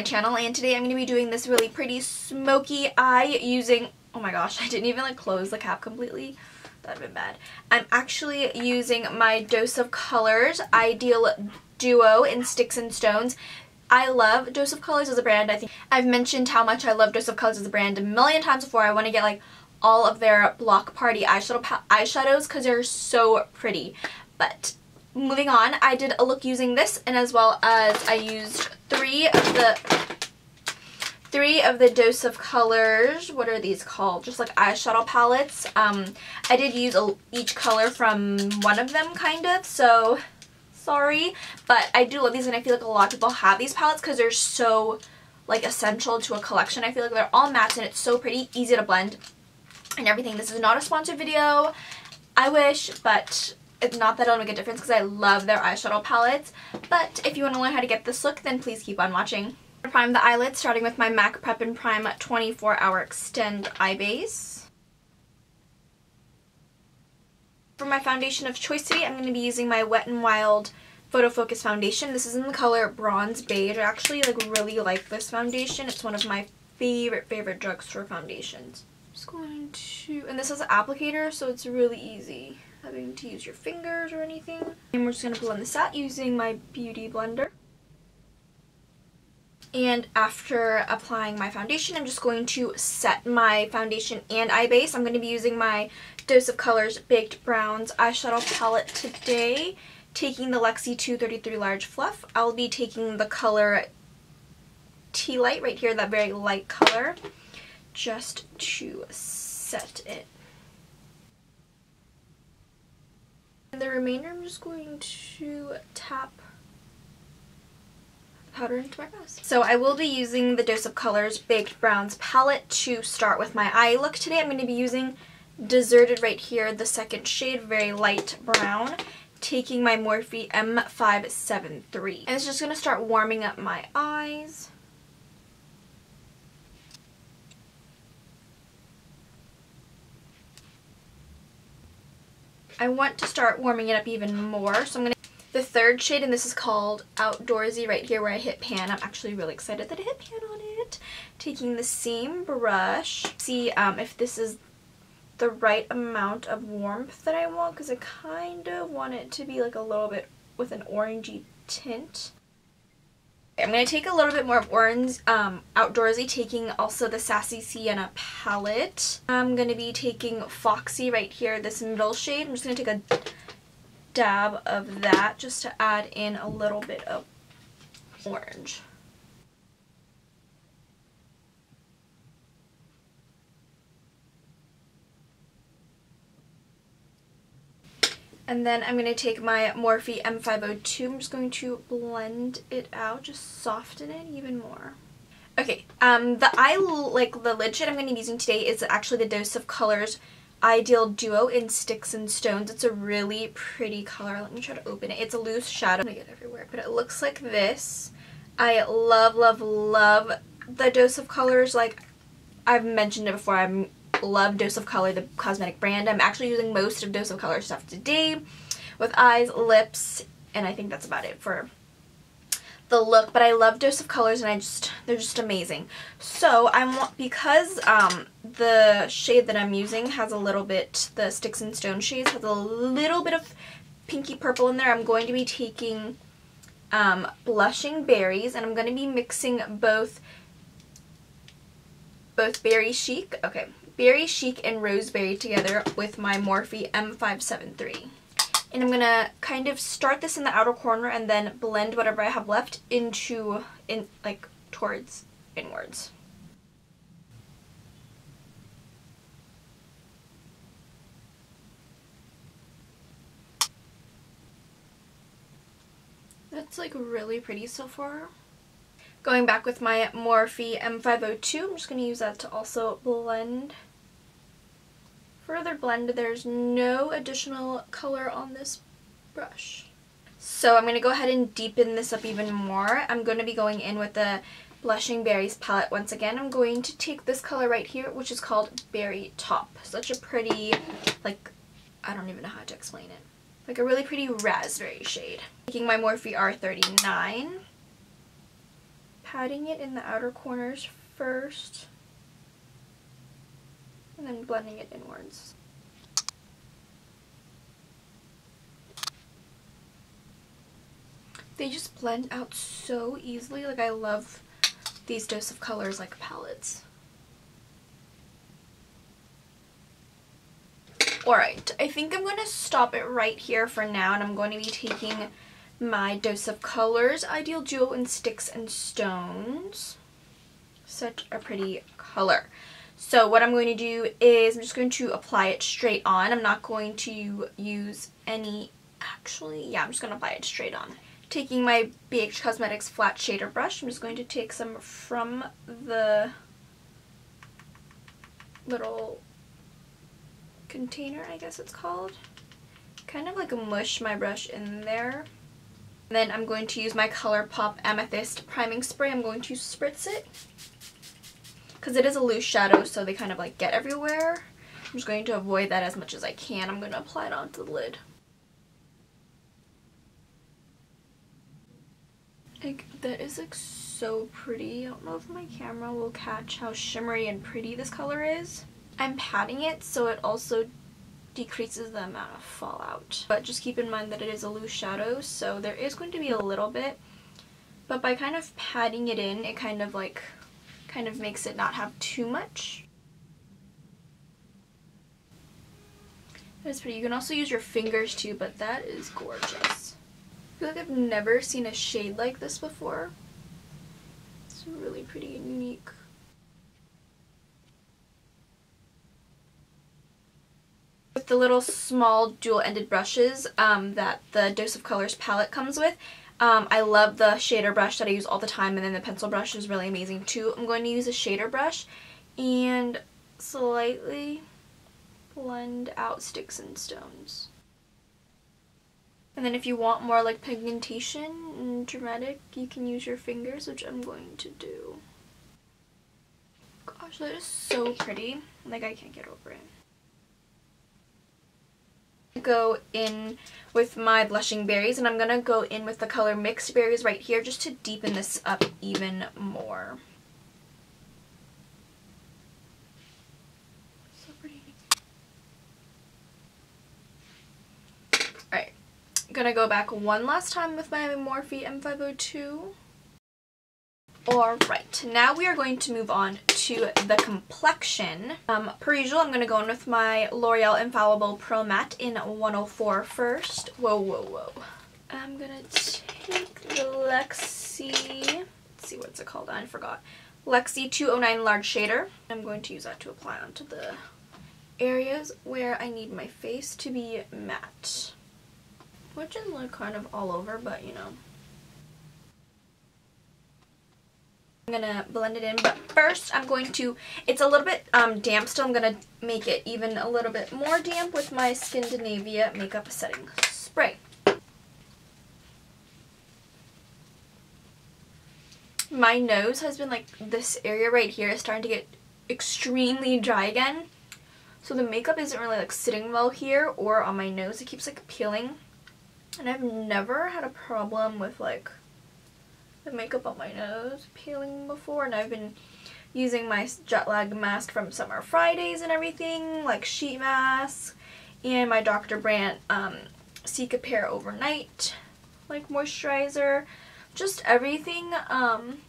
my channel, and today I'm going to be doing this really pretty smoky eye using, oh my gosh, I didn't even like close the cap completely. That would have been bad. I'm actually using my Dose of Colors Eyedeal Duo in Sticks and Stones. I love Dose of Colors as a brand. I think I've mentioned how much I love Dose of Colors as a brand a million times before. I want to get like all of their block party eyeshadows because they're so pretty. But moving on, I did a look using this, and as well as I used three of the Dose of Colors, what are these called? Just like eyeshadow palettes. I did use each color from one of them kind of, so sorry. But I do love these, and I feel like a lot of people have these palettes because they're so like essential to a collection. I feel like they're all mattes and it's so pretty, easy to blend and everything. This is not a sponsored video. I wish, but it's not that it'll make a difference because I love their eyeshadow palettes. But if you want to learn how to get this look, then please keep on watching. I prime the eyelids starting with my MAC Prep and Prime 24-Hour Extend Eye Base. For my foundation of choice today, I'm going to be using my Wet n Wild PhotoFocus foundation. This is in the color Bronze Beige. I actually really like this foundation. It's one of my favorite drugstore foundations. I'm just going to, and this has an applicator, so it's really easy having to use your fingers or anything. And we're just going to blend this out using my Beauty Blender. And after applying my foundation, I'm just going to set my foundation and eye base. I'm going to be using my Dose of Colors Baked Browns eyeshadow palette today, taking the Lexi 233 Large Fluff. I'll be taking the color Tea Light right here, that very light color, just to set it. And the remainder, I'm just going to tap powder into my brows. So I will be using the Dose of Colors Baked Browns palette to start with my eye look today. I'm going to be using Deserted right here, the second shade, very light brown, taking my Morphe M573. And it's just going to start warming up my eyes. I want to start warming it up even more, so I'm going to the third shade, and this is called Outdoorsy right here where I hit pan. I'm actually really excited that I hit pan on it. Taking the same brush, see if this is the right amount of warmth that I want, because I kind of want it to be like a little bit with an orangey tint. I'm going to take a little bit more of orange, Outdoorsy, taking also the Sassy Sienna palette. I'm going to be taking Foxy right here, this middle shade. I'm just going to take a dab of that just to add in a little bit of orange. And then I'm going to take my Morphe M502. I'm just going to blend it out, just soften it even more. Okay, the lid shade I'm going to be using today is actually the Dose of Colors Eyedeal Duo in Sticks and Stones. It's a really pretty color. Let me try to open it. It's a loose shadow. I'm gonna get everywhere, but it looks like this. I love the Dose of Colors. Like I've mentioned it before, I love Dose of Color, the cosmetic brand. I'm actually using most of Dose of Color stuff today with eyes, lips, and I think that's about it for the look. But I love Dose of Colors, and they're just amazing. So because the shade that I'm using has a little bit, the Sticks and Stones shades has a little bit of pinky purple in there, I'm going to be taking Blushing Berries, and I'm going to be mixing both Berry Chic and Roseberry together with my Morphe M573. And I'm going to kind of start this in the outer corner and then blend whatever I have left towards inwards. That's like really pretty so far. Going back with my Morphe M502, I'm just going to use that to also blend. Further blend, there's no additional color on this brush. So I'm going to go ahead and deepen this up even more. I'm going to be going in with the Blushing Berries palette once again. I'm going to take this color right here, which is called Berry Top. Such a pretty, I don't even know how to explain it. Like a really pretty raspberry shade. Taking my Morphe R39 patting it in the outer corners first and then blending it inwards. They just blend out so easily. Like, I love these Dose of Colors like palettes. Alright, I think I'm going to stop it right here for now, and I'm going to be taking my Dose of Colors Eyedeal Duo in Sticks and Stones. Such a pretty color. So what I'm going to do is I'm just going to apply it straight on. I'm not going to use any, actually, yeah, I'm just going to apply it straight on. Taking my Beige Cosmetics flat shader brush, I'm just going to take some from the little container, I guess it's called. Kind of like mush my brush in there. And then I'm going to use my Colourpop Amethyst priming spray. I'm going to spritz it because it is a loose shadow, so they kind of like get everywhere. I'm just going to avoid that as much as I can. I'm going to apply it onto the lid. Like, that is like so pretty. I don't know if my camera will catch how shimmery and pretty this color is. I'm patting it so it also decreases the amount of fallout. But just keep in mind that it is a loose shadow, so there is going to be a little bit. But by kind of patting it in, it kind of makes it not have too much. That's pretty. You can also use your fingers too, but that is gorgeous. I feel like I've never seen a shade like this before. It's really pretty and unique. With the little small dual-ended brushes that the Dose of Colors palette comes with, I love the shader brush that I use all the time, and then the pencil brush is really amazing too. I'm going to use a shader brush and slightly blend out Sticks and Stones. And then if you want more like pigmentation and dramatic, you can use your fingers, which I'm going to do. Gosh, that is so pretty. Like, I can't get over it. Go in with my blushing berries, and I'm gonna go in with the color Mixed Berries right here just to deepen this up even more. So pretty. Alright, gonna go back one last time with my Morphe M502. Alright, now we are going to move on to the complexion. Per usual, I'm going to go in with my L'Oreal Infallible Pro Matte in 104 first. Whoa, whoa, whoa. I'm going to take the Lexi, let's see what's it called, I forgot. Lexi 209 Large Shader. I'm going to use that to apply onto the areas where I need my face to be matte. Which is like kind of all over, but you know. I'm gonna blend it in, but first I'm going to, it's a little bit damp still, I'm gonna make it even a little bit more damp with my Skindinavia Makeup Setting Spray. My nose has been like, this area right here is starting to get extremely dry again, so the makeup isn't really like sitting well here or on my nose. It keeps like peeling, and I've never had a problem with like the makeup on my nose peeling before, and I've been using my jet lag mask from Summer Fridays and everything, like sheet mask, and my Dr. Brandt Cica Pair Overnight like moisturizer, just everything,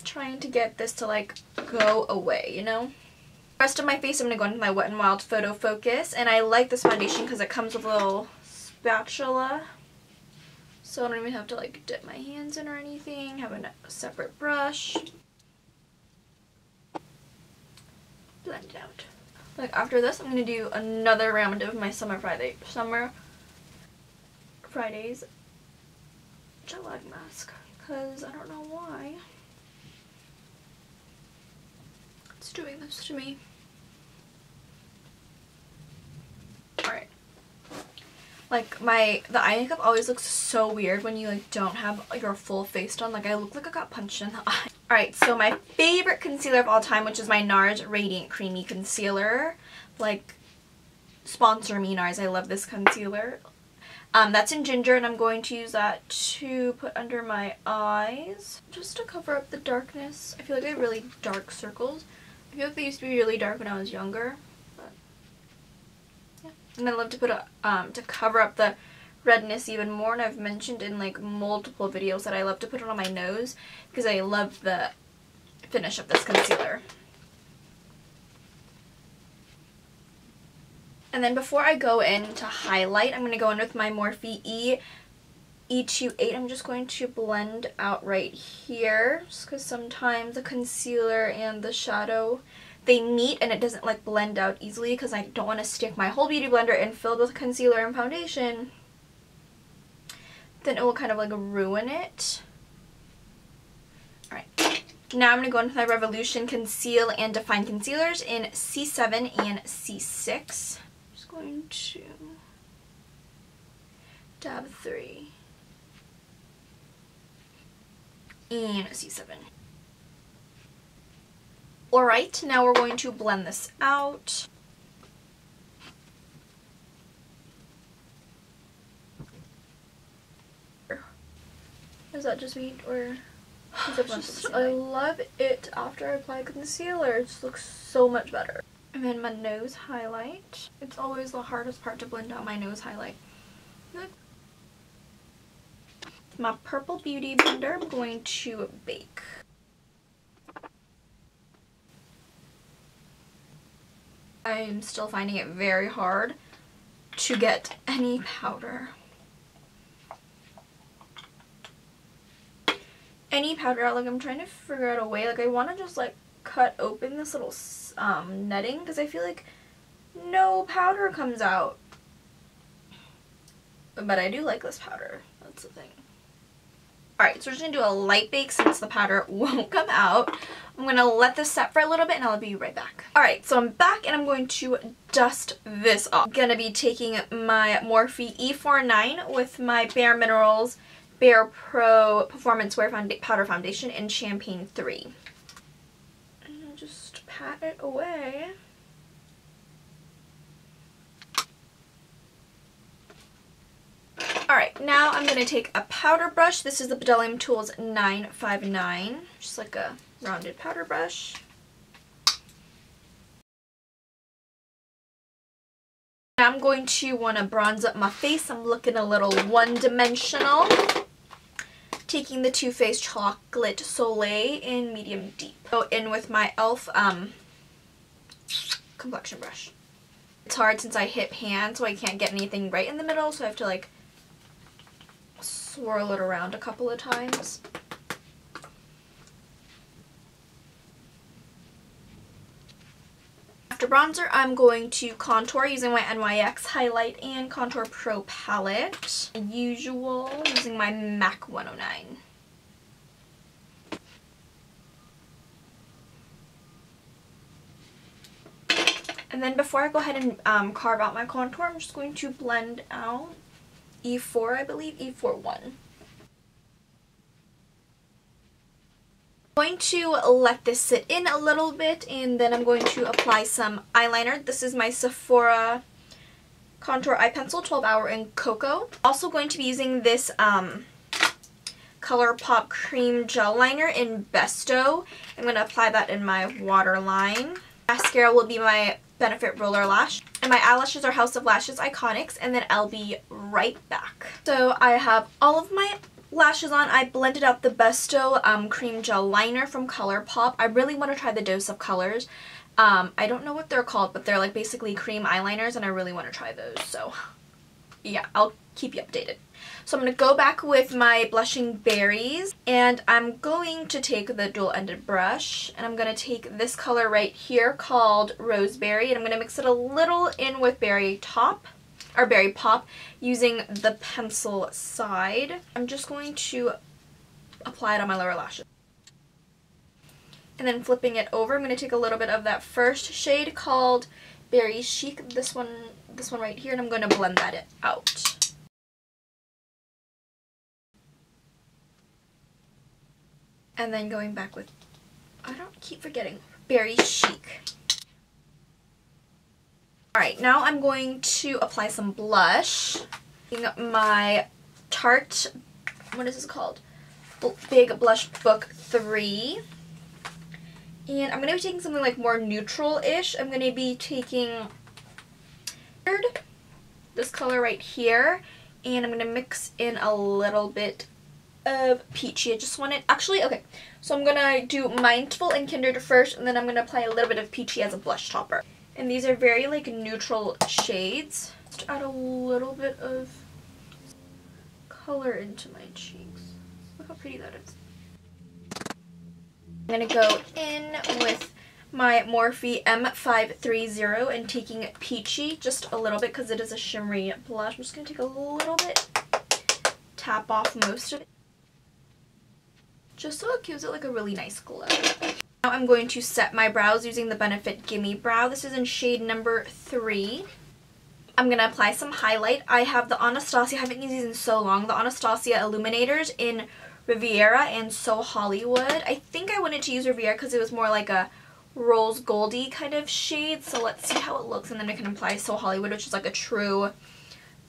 trying to get this to like go away, you know. The rest of my face I'm going to go into my Wet n Wild Photo Focus, and I like this foundation because it comes with a little spatula. So I don't even have to like dip my hands in or anything, have a separate brush. Blend it out. Like after this I'm going to do another round of my Summer Fridays jet lag mask, because I don't know why it's doing this to me. Alright. Like the eye makeup always looks so weird when you like don't have your full face done. Like I look like I got punched in the eye. Alright, so my favorite concealer of all time, which is my NARS Radiant Creamy Concealer. Like, sponsor me NARS, I love this concealer. That's in Ginger, and I'm going to use that to put under my eyes just to cover up the darkness. I feel like I have really dark circles. I feel like they used to be really dark when I was younger. But yeah. And I love to put to cover up the redness even more, and I've mentioned in like multiple videos that I love to put it on my nose because I love the finish of this concealer. And then before I go in to highlight, I'm going to go in with my Morphe E28. I'm just going to blend out right here just because sometimes the concealer and the shadow, they meet and it doesn't like blend out easily because I don't want to stick my whole beauty blender in filled with concealer and foundation. Then it will kind of like ruin it. Alright, now I'm going to go into my Revolution Conceal and Define Concealers in C7 and C6. I'm just going to dab 3 and C7. Alright, now we're going to blend this out. Is that just me, or is it just, I love it after I apply concealer. It just looks so much better. And then my nose highlight. It's always the hardest part to blend out my nose highlight. My Purple Beauty blender, I'm going to bake. I'm still finding it very hard to get any powder. Out. Like, I'm trying to figure out a way. Like, I want to just like cut open this little netting because I feel like no powder comes out. But I do like this powder. That's the thing. Alright, so we're just going to do a light bake since the powder won't come out. I'm going to let this set for a little bit and I'll be right back. Alright, so I'm back and I'm going to dust this off. I'm going to be taking my Morphe E49 with my Bare Minerals Bare Pro Performance Wear Powder Foundation in Champagne 3. And I'll just pat it away. Alright, now I'm going to take a powder brush. This is the Bdellium Tools 959. Just like a rounded powder brush. Now I'm going to want to bronze up my face. I'm looking a little one-dimensional. Taking the Too Faced Chocolate Soleil in medium deep. Go in with my e.l.f. complexion brush. It's hard since I hit pan, so I can't get anything right in the middle, so I have to like swirl it around a couple of times. After bronzer, I'm going to contour using my NYX Highlight and Contour Pro palette. Usual, using my MAC 109. And then before I go ahead and carve out my contour, I'm just going to blend out E4, I believe, E41. I'm going to let this sit in a little bit and then I'm going to apply some eyeliner. This is my Sephora Contour Eye Pencil 12 Hour in Cocoa. Also going to be using this Colourpop Cream Gel Liner in Besto. I'm going to apply that in my waterline. Mascara will be my Benefit Roller Lash. And my eyelashes are House of Lashes Iconics, and then I'll be right back. So I have all of my lashes on. I blended out the Besto Cream Gel Liner from Colourpop. I really want to try the Dose of Colors. I don't know what they're called, but they're like basically cream eyeliners, and I really want to try those. So yeah, I'll keep you updated. So I'm going to go back with my Blushing Berries, and I'm going to take the dual-ended brush, and I'm going to take this color right here called Roseberry, and I'm going to mix it a little in with Berry Pop, using the pencil side. I'm just going to apply it on my lower lashes. And then flipping it over, I'm going to take a little bit of that first shade called Berry Chic, this one right here, and I'm going to blend that out. And then going back with, I don't keep forgetting, Berry Chic. Alright, now I'm going to apply some blush. My Tarte, what is this called? Big Blush Book 3. And I'm going to be taking something like more neutral-ish. I'm going to be taking this color right here. And I'm going to mix in a little bit of peachy. I just want it, actually, okay. So I'm going to do Mindful and Kindred first, and then I'm going to apply a little bit of peachy as a blush topper. And these are very like neutral shades. Just add a little bit of color into my cheeks. Look how pretty that is. I'm going to go in with my Morphe M530 and taking Peachy just a little bit because it is a shimmery blush. I'm just going to take a little bit, tap off most of it, just so it gives it like a really nice glow. Now I'm going to set my brows using the Benefit Gimme Brow. This is in shade number 3. I'm going to apply some highlight. I have the Anastasia, I haven't used these in so long, the Anastasia Illuminators in Riviera and So Hollywood. I think I wanted to use Riviera because it was more like a rose goldy kind of shade. So let's see how it looks, and then I can apply So Hollywood, which is like a true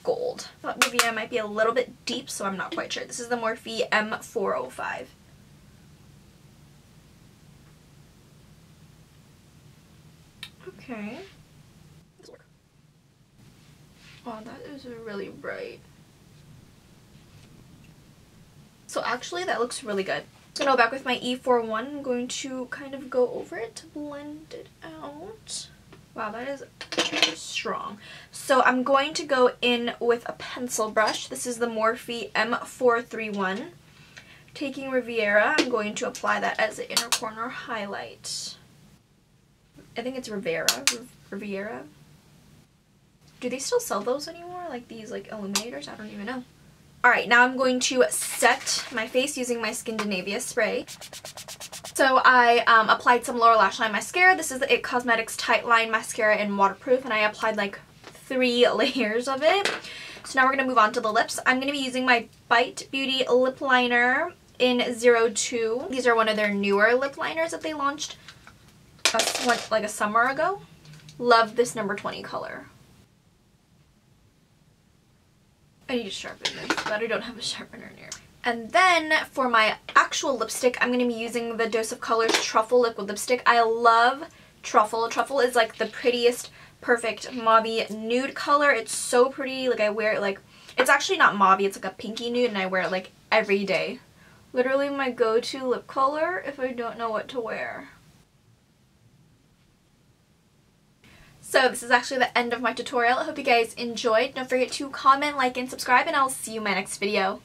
gold. I thought Riviera might be a little bit deep, so I'm not quite sure. This is the Morphe M405. Okay. Wow, that is really bright. So actually that looks really good. So now back with my E41, I'm going to kind of go over it to blend it out. Wow, that is strong. So I'm going to go in with a pencil brush. This is the Morphe M431. Taking Riviera, I'm going to apply that as an inner corner highlight. I think it's Riviera. Do they still sell those anymore? Like these like illuminators? I don't even know. Alright, now I'm going to set my face using my Skindinavia spray. So I applied some lower lash line mascara. This is the IT Cosmetics Tight Line Mascara in Waterproof, and I applied like 3 layers of it. So now we're going to move on to the lips. I'm going to be using my Bite Beauty lip liner in 02. These are one of their newer lip liners that they launched like a summer ago. Love this number 20 color. I need to sharpen this, but I don't have a sharpener near. And then for my actual lipstick, I'm going to be using the Dose of Colors Truffle Liquid Lipstick. I love Truffle. Truffle is like the prettiest, perfect mauve nude color. It's so pretty. Like I wear it like, it's actually not mauve, it's like a pinky nude, and I wear it like every day. Literally my go-to lip color if I don't know what to wear. So this is actually the end of my tutorial. I hope you guys enjoyed. Don't forget to comment, like, and subscribe, and I'll see you in my next video.